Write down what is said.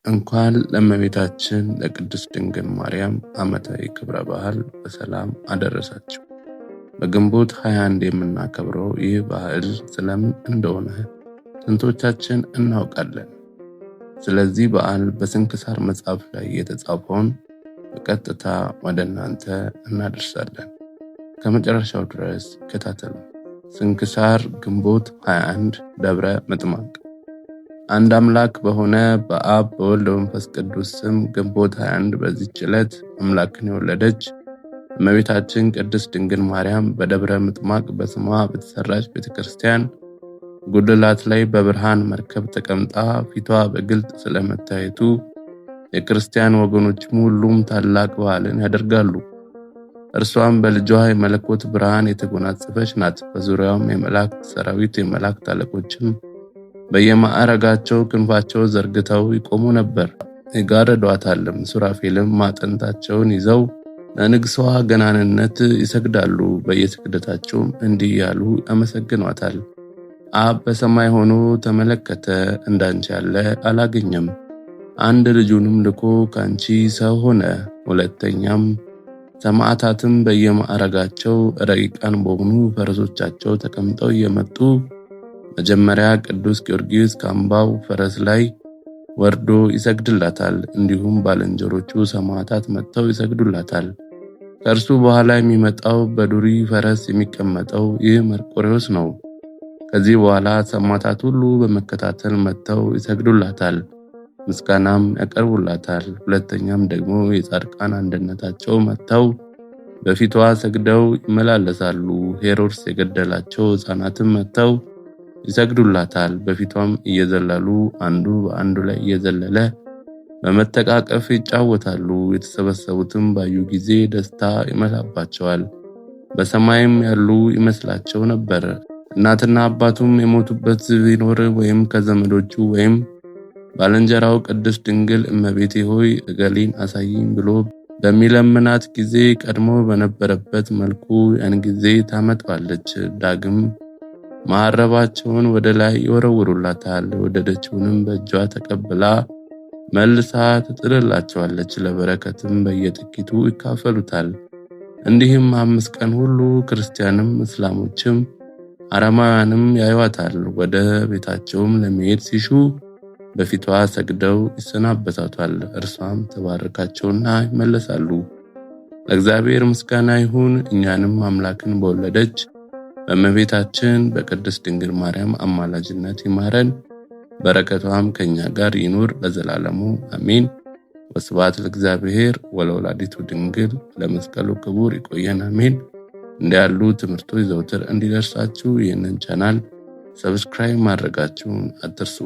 እንኳን ለእመቤታችን ለቅድስት ድንግል ማርያም ዓመታዊ ክብረ በዓል በሰላም አደረሳችሁ። በግንቦት 21 የምናከብረው ይህ በዓል ስለምን እንደሆነ ስንቶቻችን እናውቃለን? ስለዚህ በዓል በስንክሳር መጽሐፍ ላይ የተጻፈውን በቀጥታ ወደ እናንተ እናደርሳለን። ከመጨረሻው ድረስ ይከታተሉ። ስንክሳር ግንቦት 21 ደብረ ምጥማቅ። አንድ አምላክ በሆነ በአብ በወልድ በመንፈስ ቅዱስ ስም ግንቦት 21 በዚህች ዕለት አምላክን የወለደች እመቤታችን ቅድስት ድንግል ማርያም በደብረ ምጥማቅ በስሟ በተሰራች ቤተክርስቲያን ጉልላት ላይ በብርሃን መርከብ ተቀምጣ ፊቷ በግልጥ ስለመታየቱ የክርስቲያን ወገኖችም ሁሉም ታላቅ በዓልን ያደርጋሉ። እርሷም በልጇ የመለኮት ብርሃን የተጎናጸፈች ናት። በዙሪያውም የመላእክት ሰራዊት የመላእክት አለቆችም በየማዕረጋቸው ክንፋቸው ዘርግተው ይቆሙ ነበር። ይጋርዷታልም። ሱራፌልም ማጠንታቸውን ይዘው ለንግሷ ገናንነት ይሰግዳሉ። በየስግደታቸውም እንዲህ ያሉ ያመሰግኗታል። አብ በሰማይ ሆኖ ተመለከተ፣ እንዳንቺ ያለ አላገኘም። አንድ ልጁንም ልኮ ካንቺ ሰው ሆነ። ሁለተኛም ሰማዕታትም በየማዕረጋቸው ረቂቃን በሆኑ ፈረሶቻቸው ተቀምጠው እየመጡ መጀመሪያ ቅዱስ ጊዮርጊስ ከአምባው ፈረስ ላይ ወርዶ ይሰግድላታል። እንዲሁም ባልንጀሮቹ ሰማዕታት መጥተው ይሰግዱላታል። ከእርሱ በኋላ የሚመጣው በዱሪ ፈረስ የሚቀመጠው ይህ መርቆሬዎስ ነው። ከዚህ በኋላ ሰማዕታት ሁሉ በመከታተል መጥተው ይሰግዱላታል፣ ምስጋናም ያቀርቡላታል። ሁለተኛም ደግሞ የጻድቃን አንድነታቸው መጥተው በፊቷ ሰግደው ይመላለሳሉ። ሄሮድስ የገደላቸው ሕፃናትም መጥተው ይሰግዱላታል። በፊቷም እየዘለሉ አንዱ በአንዱ ላይ እየዘለለ በመተቃቀፍ ይጫወታሉ። የተሰበሰቡትም ባዩ ጊዜ ደስታ ይመላባቸዋል። በሰማይም ያሉ ይመስላቸው ነበር። እናትና አባቱም የሞቱበት ቢኖር ወይም ከዘመዶቹ ወይም ባልንጀራው ቅድስት ድንግል እመቤቴ ሆይ እገሌን አሳይኝ ብሎ በሚለምናት ጊዜ ቀድሞ በነበረበት መልኩ ያን ጊዜ ታመጣዋለች። ዳግም መሐረባቸውን ወደ ላይ ይወረውሩላታል። የወደደችውንም በእጇ ተቀብላ መልሳ ትጥልላቸዋለች። ለበረከትም በየጥቂቱ ይካፈሉታል። እንዲህም 5 ቀን ሁሉ ክርስቲያንም እስላሞችም አረማውያንም ያዩዋታል። ወደ ቤታቸውም ለመሄድ ሲሹ በፊቷ ሰግደው ይሰናበታቷል። እርሷም ተባረካቸውና ይመለሳሉ። ለእግዚአብሔር ምስጋና ይሁን። እኛንም አምላክን በወለደች በእመቤታችን በቅድስት ድንግል ማርያም አማላጅነት ይማረን፣ በረከቷም ከኛ ጋር ይኑር ለዘላለሙ አሜን። ወስብሐት ለእግዚአብሔር ወለወላዲቱ ድንግል ለመስቀሉ ክቡር። ይቆየን አሜን። እንዲህ ያሉ ትምህርቶች ዘውትር እንዲደርሳችሁ ይህንን ቻናል ሰብስክራይብ ማድረጋችሁን አትርሱ።